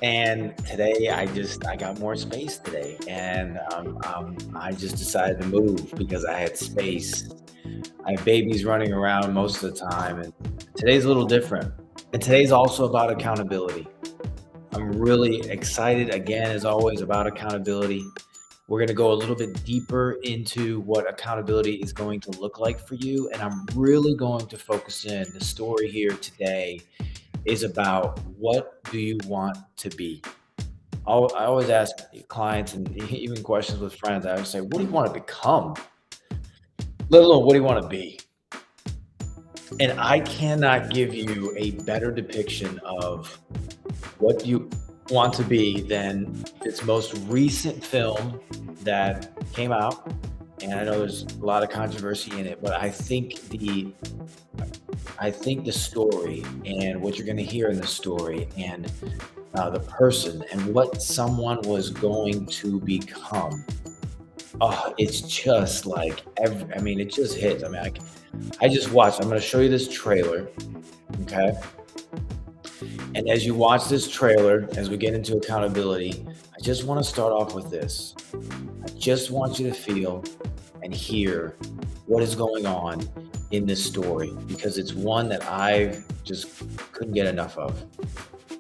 And today I got more space today, and I just decided to move because I had space. I have babies running around most of the time, and today's a little different. And today's also about accountability. I'm really excited again, as always, about accountability. We're going to go a little bit deeper into what accountability is going to look like for you. And I'm really going to focus in. The story here today is about, what do you want to be? I always ask clients, and even questions with friends, I always say, what do you want to become? Let alone, what do you want to be? And I cannot give you a better depiction of what you want to be than this most recent film that came out. And I know there's a lot of controversy in it, but I think the story and what you're going to hear in the story, and the person and what someone was going to become. Oh, it's just like it just hits. I just watched. I'm going to show you this trailer, okay? And as you watch this trailer, as we get into accountability, I just want to start off with this. I just want you to feel and hear what is going on in this story, because it's one that I just couldn't get enough of.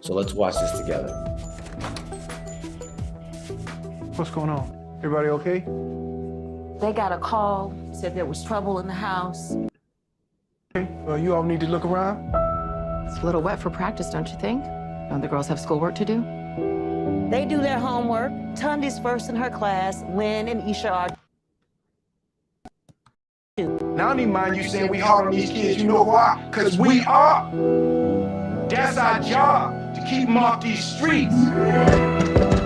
So let's watch this together. What's going on? Everybody okay? They got a call, said there was trouble in the house. Okay. Well, you all need to look around. It's a little wet for practice, don't you think? Don't the girls have schoolwork to do? They do their homework. Tundi's first in her class. Lynn and Isha are. Now, I don't even mind you saying we hard on these kids. You know why? Because we are. That's our job, to keep them off these streets.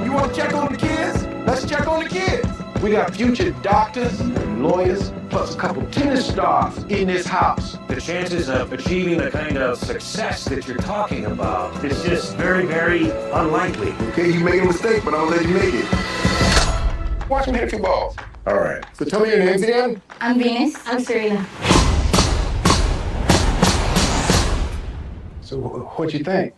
You want to check on the kids? Let's check on the kids. We got future doctors, lawyers, plus a couple tennis stars in this house. The chances of achieving the kind of success that you're talking about is just very, very unlikely. Okay, you made a mistake, but I'll let you make it. Watch me hit a few balls. All right. So tell me your names again. I'm Venus. I'm Serena. So what'd you think?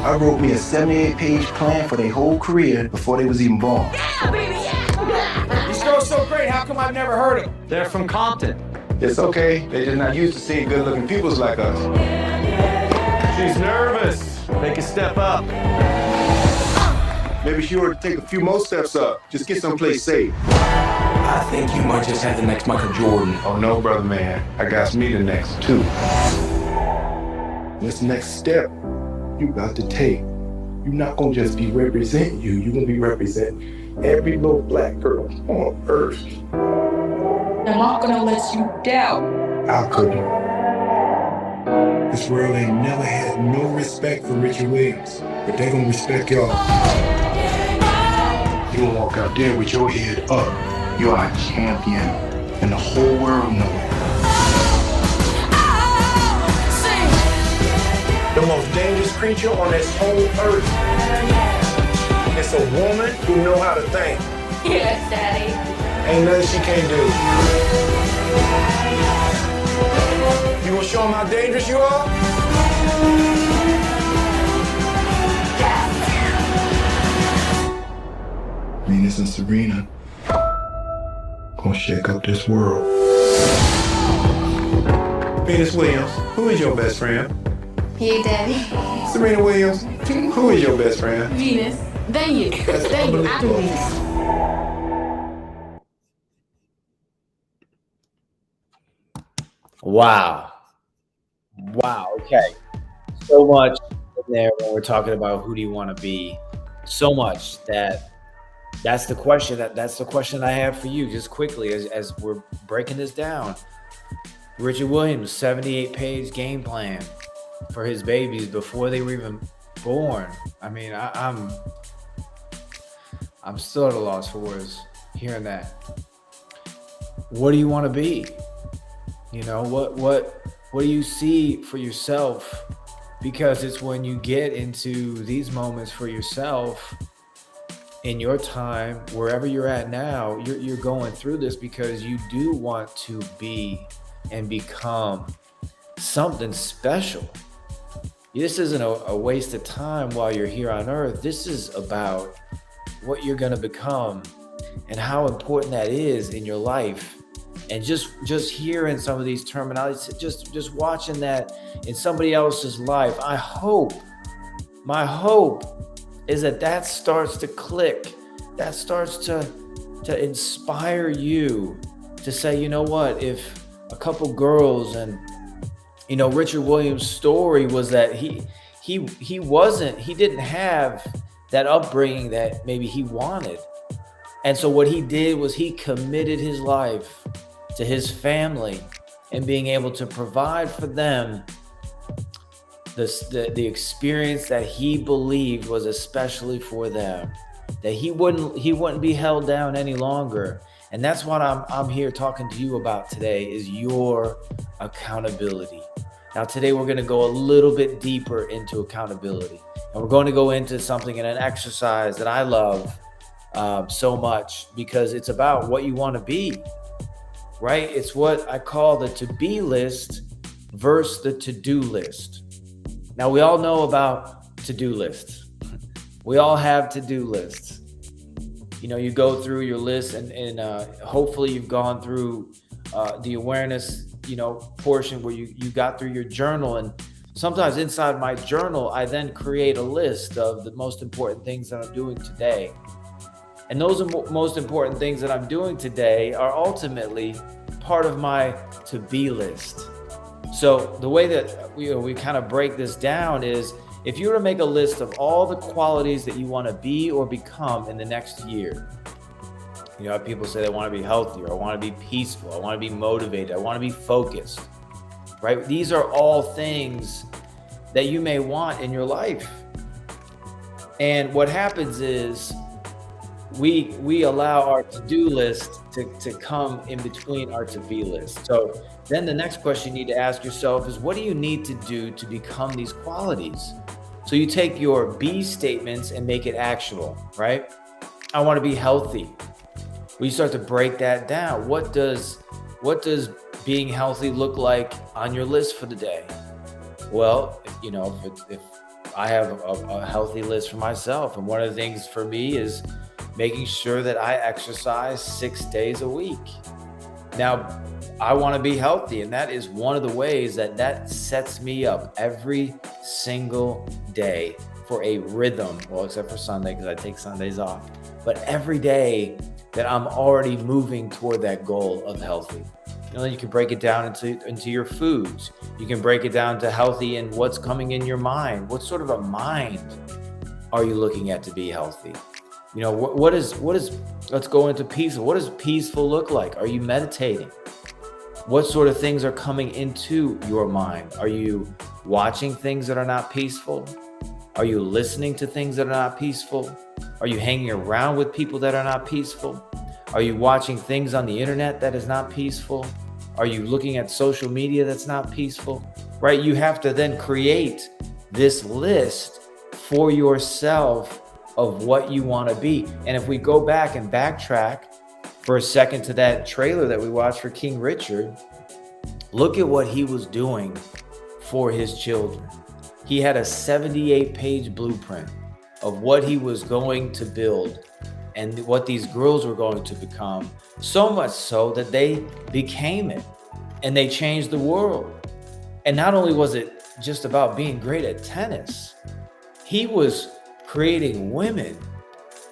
I wrote me a 78-page plan for their whole career before they was even born. Yeah, baby, yeah! These girls so great, how come I've never heard of them? They're from Compton. It's okay. They're just not used to seeing good-looking peoples like us. She's nervous. They can step up. Maybe she ought to take a few more steps up. Just get someplace safe. I think you might just have the next Michael Jordan. Oh no, brother man. I got me the next too. This next step you got to take. You're not gonna just be representing you. You're gonna be representing every little black girl on earth. I'm not gonna let you down. How could you? This world ain't never had no respect for Richard Williams, but they gonna respect y'all. You gonna walk out there with your head up. You are a champion, and the whole world knows it. The most dangerous creature on this whole earth. It's a woman who know how to think. Yes, Daddy. Ain't nothing she can't do. You gonna show them how dangerous you are? Venus and Serena gonna shake up this world. Venus Williams, who is your best friend? You, Daddy. Serena Williams, who is your best friend? Venus. Then you. That's Then you. I'm unbelievable. Venus. Wow. Okay. So much in there when we're talking about who do you want to be. So much that's the question that's the question I have for you, just quickly, as we're breaking this down. Richard Williams, 78-page game plan for his babies before they were even born. I mean, I'm still at a loss for words hearing that. What do you want to be? You know, what do you see for yourself? Because it's when you get into these moments for yourself in your time, wherever you're at now, you're going through this because you do want to be and become something special. This isn't a waste of time while you're here on earth. This is about what you're going to become and how important that is in your life. And just hearing some of these terminologies, just watching that in somebody else's life, my hope is that starts to click, that starts to inspire you to say, you know what, if a couple girls, and Richard Williams' story was that he didn't have that upbringing that maybe he wanted. And so what he did was he committed his life to his family and being able to provide for them the experience that he believed was especially for them, that he wouldn't be held down any longer. And that's what I'm here talking to you about today, is your accountability. Now today we're going to go a little bit deeper into accountability, and we're going to go into something in an exercise that I love so much, because it's about what you want to be, right? It's what I call the to-be list versus the to-do list. Now, we all know about to-do lists. We all have to-do lists. You go through your list, and hopefully you've gone through the awareness, portion where you got through your journal. And sometimes inside my journal, I then create a list of the most important things that I'm doing today. And those most important things that I'm doing today are ultimately part of my to-be list. So the way that we kind of break this down is, if you were to make a list of all the qualities that you want to be or become in the next year, people say they want to be healthier, I want to be peaceful, I want to be motivated, I want to be focused, right? These are all things that you may want in your life. And what happens is we allow our to-do list to come in between our to-be list. So then the next question you need to ask yourself is, what do you need to do to become these qualities? So you take your be statements and make it actual, right? I want to be healthy. Well, you start to break that down. What does being healthy look like on your list for the day? Well, if I have a healthy list for myself, and one of the things for me is making sure that I exercise 6 days a week. Now, I want to be healthy, and that is one of the ways that sets me up every single day for a rhythm. Well, except for Sunday, because I take Sundays off. But every day that I'm already moving toward that goal of healthy. You can break it down into your foods. You can break it down to healthy and what's coming in your mind. What sort of a mind are you looking at to be healthy? What is, let's go into peaceful. What does peaceful look like? Are you meditating? What sort of things are coming into your mind? Are you watching things that are not peaceful? Are you listening to things that are not peaceful? Are you hanging around with people that are not peaceful? Are you watching things on the internet that is not peaceful? Are you looking at social media that's not peaceful? Right? You have to then create this list for yourself of what you want to be. And if we go back and backtrack for a second to that trailer that we watched for King Richard, look at what he was doing for his children. He had a 78-page blueprint of what he was going to build and what these girls were going to become, so much so that they became it and they changed the world. And not only was it just about being great at tennis, he was creating women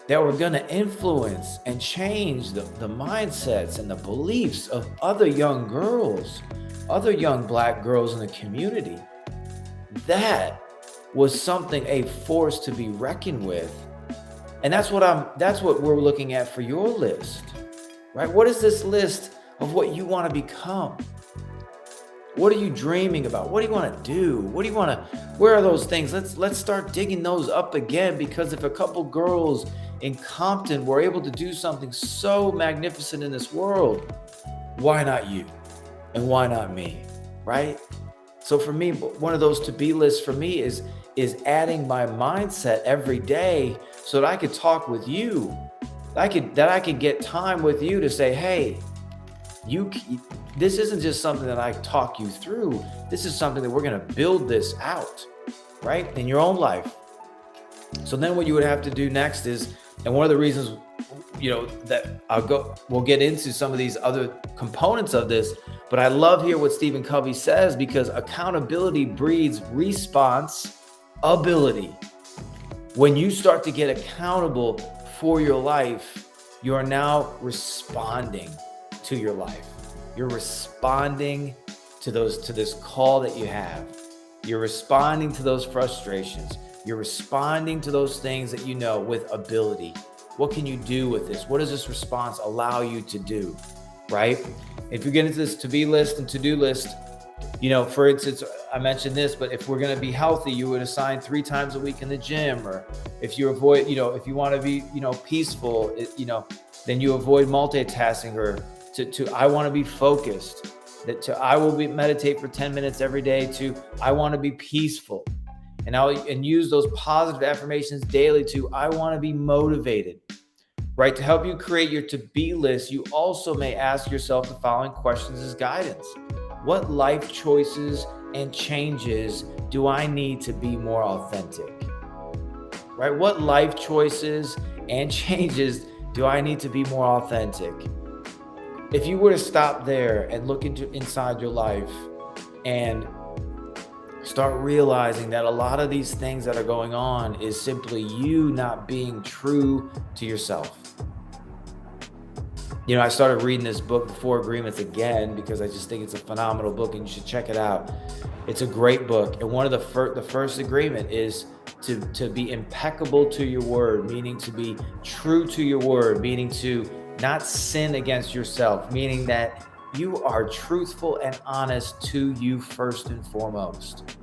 that were going to influence and change the mindsets and the beliefs of other young girls, other young Black girls in the community. That was something, a force to be reckoned with. And that's what we're looking at for your list, right? What is this list of what you want to become? What are you dreaming about? What do you want to do? Where are those things? Let's start digging those up again, because if a couple girls in Compton were able to do something so magnificent in this world, why not you? And why not me? Right? So for me, one of those to-be lists for me is adding my mindset every day so that I could talk with you. That I could get time with you to say, hey, this isn't just something that I talk you through. This is something that we're going to build this out. right? In your own life. So then what you would have to do next is, and one of the reasons, that we'll get into some of these other components of this, but I love here what Stephen Covey says, because accountability breeds response ability. When you start to get accountable for your life, you are now responding to your life. You're responding to this call that you have. You're responding to those frustrations. You're responding to those things that you know with ability. What can you do with this? What does this response allow you to do, right? If you get into this to-be list and to-do list, for instance, I mentioned this, but if we're going to be healthy, you would assign 3 times a week in the gym, or if you avoid, if you want to be, peaceful, then you avoid multitasking, or to I want to be focused, I will meditate for 10 minutes every day, to I want to be peaceful. And use those positive affirmations daily to I want to be motivated, right? To help you create your to-be list, you also may ask yourself the following questions as guidance. What life choices and changes do I need to be more authentic, right? What life choices and changes do I need to be more authentic? If you were to stop there and look inside your life and start realizing that a lot of these things that are going on is simply you not being true to yourself. I started reading this book, The 4 Agreements, again, because I just think it's a phenomenal book and you should check it out. It's a great book. And one of the first agreement is to be impeccable to your word, meaning to be true to your word, meaning to not sin against yourself, meaning that you are truthful and honest to you first and foremost.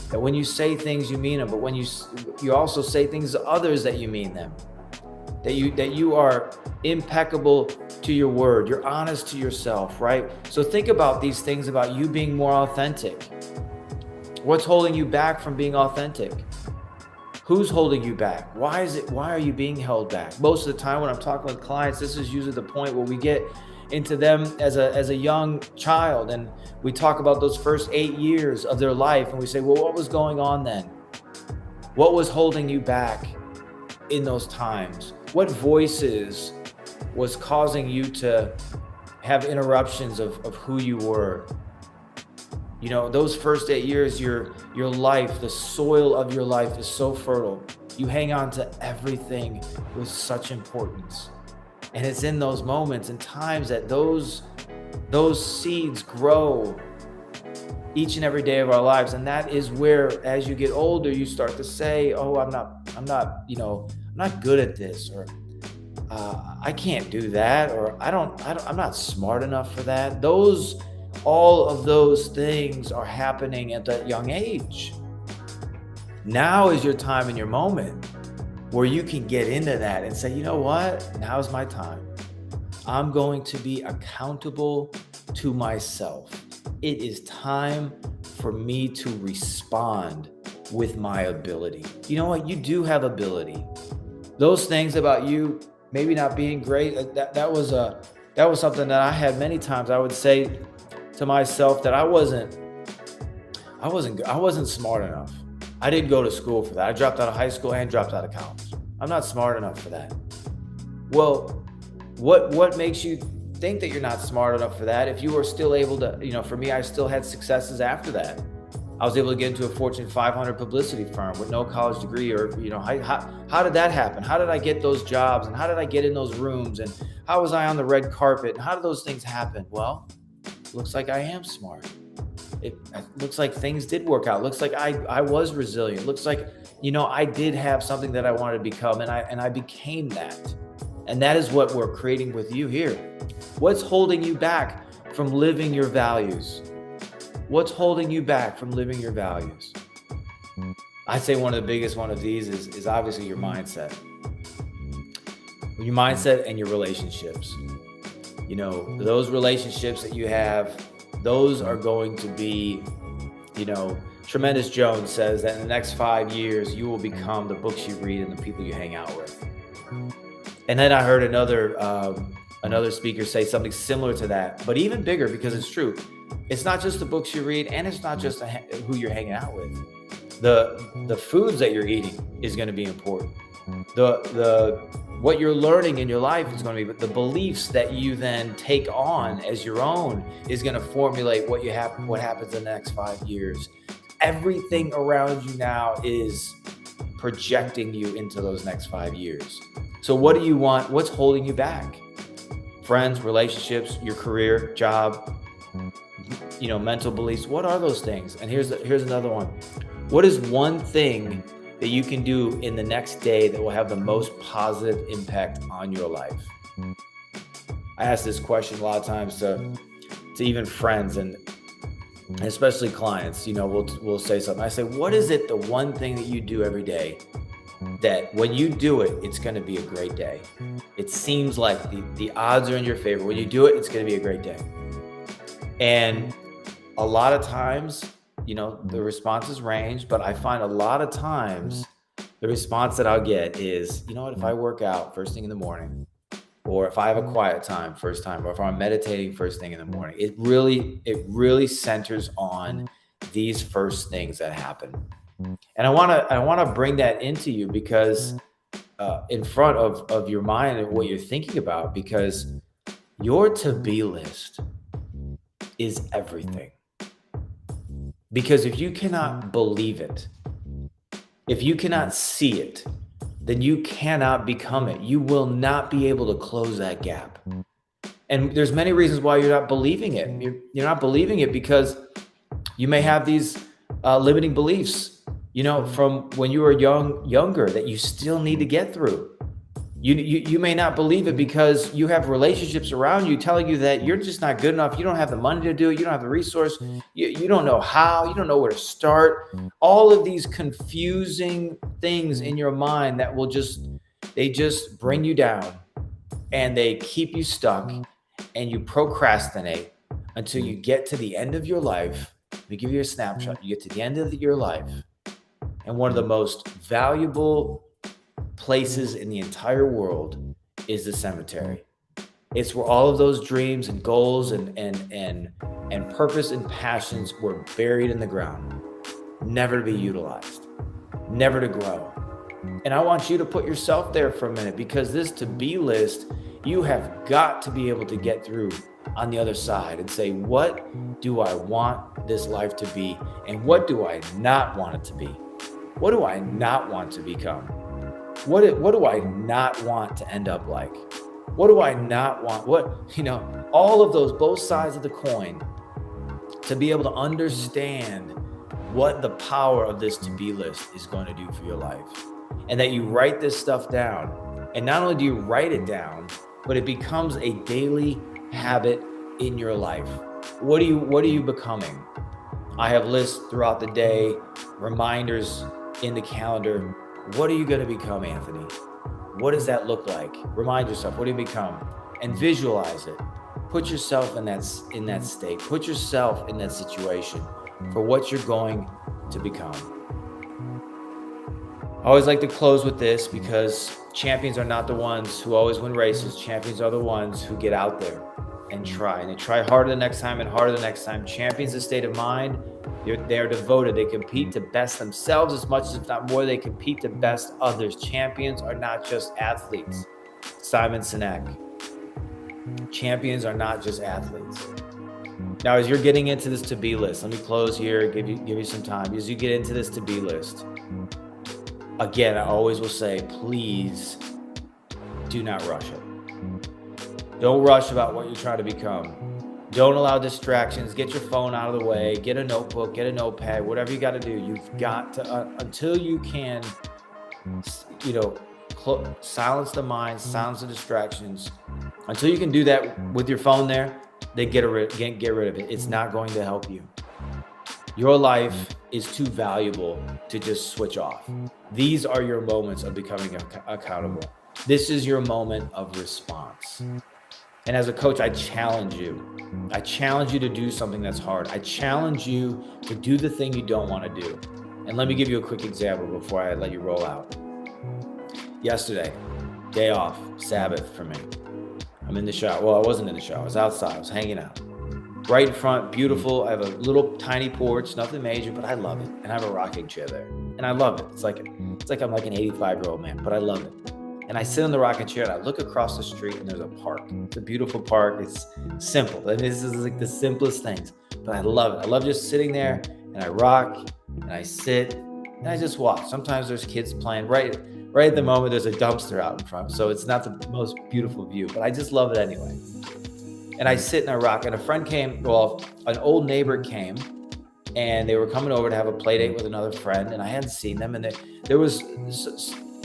That when you say things, you mean them, but when you also say things to others, that you mean them. That you are impeccable to your word. You're honest to yourself, right? So think about these things about you being more authentic. What's holding you back from being authentic? Who's holding you back? Why are you being held back? Most of the time when I'm talking with clients, this is usually the point where we get into them as a young child, and we talk about those first 8 years of their life, and we say, well, what was going on then? What was holding you back in those times? What voices was causing you to have interruptions of who you were? Those first 8 years, your life, the soil of your life is so fertile. You hang on to everything with such importance. And it's in those moments and times that those seeds grow each and every day of our lives. And that is where, as you get older, you start to say, oh, I'm not good at this, or I can't do that, or I'm not smart enough for that. All of those things are happening at that young age. Now is your time and your moment where you can get into that and say, you know what? Now's my time. I'm going to be accountable to myself. It is time for me to respond with my ability. You know what? You do have ability. Those things about you maybe not being great, that was something that I had many times. I would say to myself that I wasn't smart enough. I didn't go to school for that. I dropped out of high school and dropped out of college. I'm not smart enough for that. Well, what makes you think that you're not smart enough for that if you are still able to, for me, I still had successes after that. I was able to get into a Fortune 500 publicity firm with no college degree, or, how did that happen? How did I get those jobs? And how did I get in those rooms? And how was I on the red carpet? And how did those things happen? Well, looks like I am smart. It looks like things did work out. Looks like I was resilient. Looks like, I did have something that I wanted to become, and I became that. And that is what we're creating with you here. What's holding you back from living your values? What's holding you back from living your values? I'd say one of the biggest one of these is obviously your mindset. Your mindset and your relationships. Those relationships that you have, those are going to be, Tremendous Jones says that in the next 5 years, you will become the books you read and the people you hang out with. And then I heard another speaker say something similar to that, but even bigger, because it's true. It's not just the books you read, and it's not just who you're hanging out with. The foods that you're eating is going to be important. The what you're learning in your life is going to be, but the beliefs that you then take on as your own is going to formulate what happens in the next 5 years. Everything around you now is projecting you into those next 5 years. So what do you want? What's holding you back? Friends, relationships, your career, job, mental beliefs. What are those things? And here's another one. What is one thing that you can do in the next day that will have the most positive impact on your life? I ask this question a lot of times to even friends and especially clients. We'll say something. I say, what is it, the one thing that you do every day that when you do it, it's going to be a great day? It seems like the odds are in your favor. When you do it, it's going to be a great day. And a lot of times, the responses range, but I find a lot of times the response that I'll get is, if I work out first thing in the morning, or if I have a quiet time first time, or if I'm meditating first thing in the morning, it really centers on these first things that happen. And I want to bring that into you because in front of your mind and what you're thinking about, because your to-be list is everything. Because if you cannot believe it, if you cannot see it, then you cannot become it. You will not be able to close that gap. And there's many reasons why you're not believing it. You're not believing it because you may have these limiting beliefs, from when you were younger that you still need to get through. You may not believe it because you have relationships around you telling you that you're just not good enough. You don't have the money to do it. You don't have the resource. You don't know how. You don't know where to start. All of these confusing things in your mind that they just bring you down and they keep you stuck and you procrastinate until you get to the end of your life. Let me give you a snapshot. You get to the end of your life, and one of the most valuable places in the entire world is the cemetery. It's where all of those dreams and goals and purpose and passions were buried in the ground, never to be utilized, never to grow. And I want you to put yourself there for a minute, because this to-be list, you have got to be able to get through on the other side and say, what do I want this life to be? And what do I not want it to be? What do I not want to become? What do I not want to end up like? What do I not want? All of those, both sides of the coin, to be able to understand what the power of this to-be list is going to do for your life. And that you write this stuff down. And not only do you write it down, but it becomes a daily habit in your life. What are you becoming? I have lists throughout the day, reminders in the calendar. What are you going to become, Anthony? What does that look like? Remind yourself, what do you become? And visualize it. Put yourself in that state. Put yourself in that situation for what you're going to become. I always like to close with this, because champions are not the ones who always win races. Champions are the ones who get out there and try. And they try harder the next time and harder the next time. Champions, a state of mind. They're devoted. They compete to best themselves as much as, if not more, they compete to best others. Champions are not just athletes. Simon Sinek. Champions are not just athletes. Now, as you're getting into this to-be list, let me close here, give you some time. As you get into this to-be list, again, I always will say, please do not rush it. Don't rush about what you're trying to become. Don't allow distractions. Get your phone out of the way. Get a notebook, get a notepad, whatever you got to do. You've got to, until you can, silence the mind, silence the distractions. Until you can do that with your phone there, then get rid of it. It's not going to help you. Your life is too valuable to just switch off. These are your moments of becoming accountable. This is your moment of response. And as a coach, I challenge you. I challenge you to do something that's hard. I challenge you to do the thing you don't want to do. And let me give you a quick example before I let you roll out. Yesterday, day off, Sabbath for me. I'm in the shower. Well, I wasn't in the shower. I was outside. I was hanging out. Right in front, beautiful. I have a little tiny porch, nothing major, but I love it. And I have a rocking chair there. And I love it. It's like I'm like an 85-year-old man, but I love it. And I sit in the rocking chair and I look across the street and there's a park. It's a beautiful park. It's simple. And this is like the simplest things, but I love it. I love just sitting there and I rock and I sit and I just watch. Sometimes there's kids playing right at the moment. There's a dumpster out in front. So it's not the most beautiful view, but I just love it anyway. And I sit and I rock, and a friend came, well, an old neighbor came, and they were coming over to have a play date with another friend, and I hadn't seen them, and there was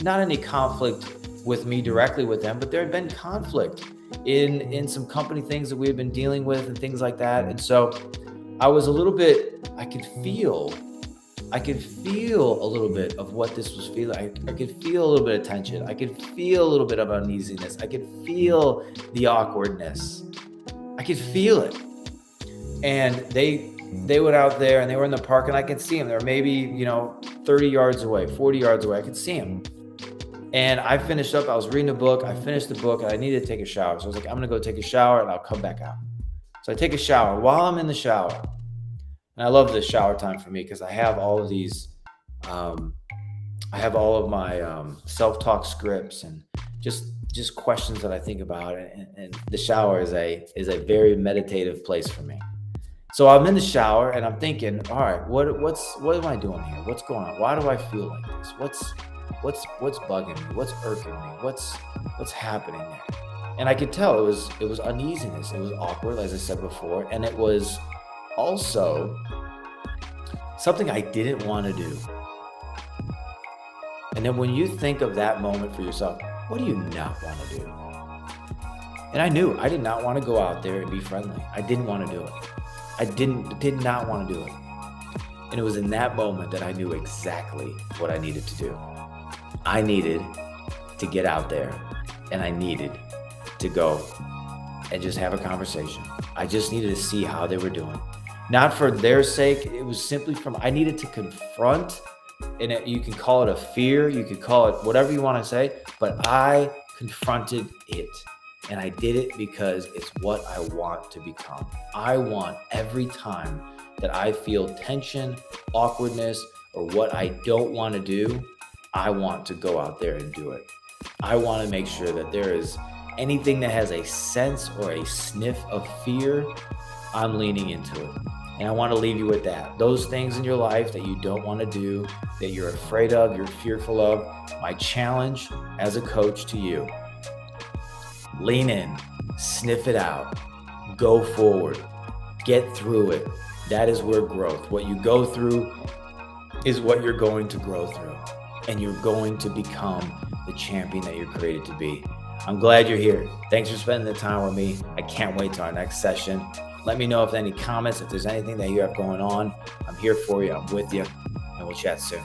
not any conflict with me directly with them, but there had been conflict in some company things that we had been dealing with and things like that. And so I was a little bit, I could feel a little bit of what this was feeling. I could feel a little bit of tension. I could feel a little bit of uneasiness. I could feel the awkwardness. I could feel it. And they went out there and they were in the park, and I could see them. They were maybe, 30 yards away, 40 yards away. I could see them. And I finished up. I was reading a book. I finished the book and I needed to take a shower. So I was like, I'm going to go take a shower and I'll come back out. So I take a shower. While I'm in the shower, and I love this shower time for me because I have all of these, I have all of my self-talk scripts and just questions that I think about. And the shower is a very meditative place for me. So I'm in the shower and I'm thinking, all right, what am I doing here? What's going on? Why do I feel like this? What's bugging me? What's irking me? What's happening there? And I could tell it was uneasiness. It was awkward, as I said before, and it was also something I didn't want to do. And then when you think of that moment for yourself, what do you not want to do? And I knew I did not want to go out there and be friendly. I didn't want to do it. I did not want to do it. And it was in that moment that I knew exactly what I needed to do. I needed to get out there and I needed to go and just have a conversation. I just needed to see how they were doing. Not for their sake. It was simply I needed to confront, and you can call it a fear. You could call it whatever you want to say, but I confronted it. And I did it because it's what I want to become. I want every time that I feel tension, awkwardness, or what I don't want to do, I want to go out there and do it. I want to make sure that there is anything that has a sense or a sniff of fear, I'm leaning into it. And I want to leave you with that. Those things in your life that you don't want to do, that you're afraid of, you're fearful of, my challenge as a coach to you, lean in, sniff it out, go forward, get through it. That is where growth, what you go through is what you're going to grow through. And you're going to become the champion that you're created to be. I'm glad you're here. Thanks for spending the time with me. I can't wait till our next session. Let me know if any comments, if there's anything that you have going on. I'm here for you. I'm with you. And we'll chat soon.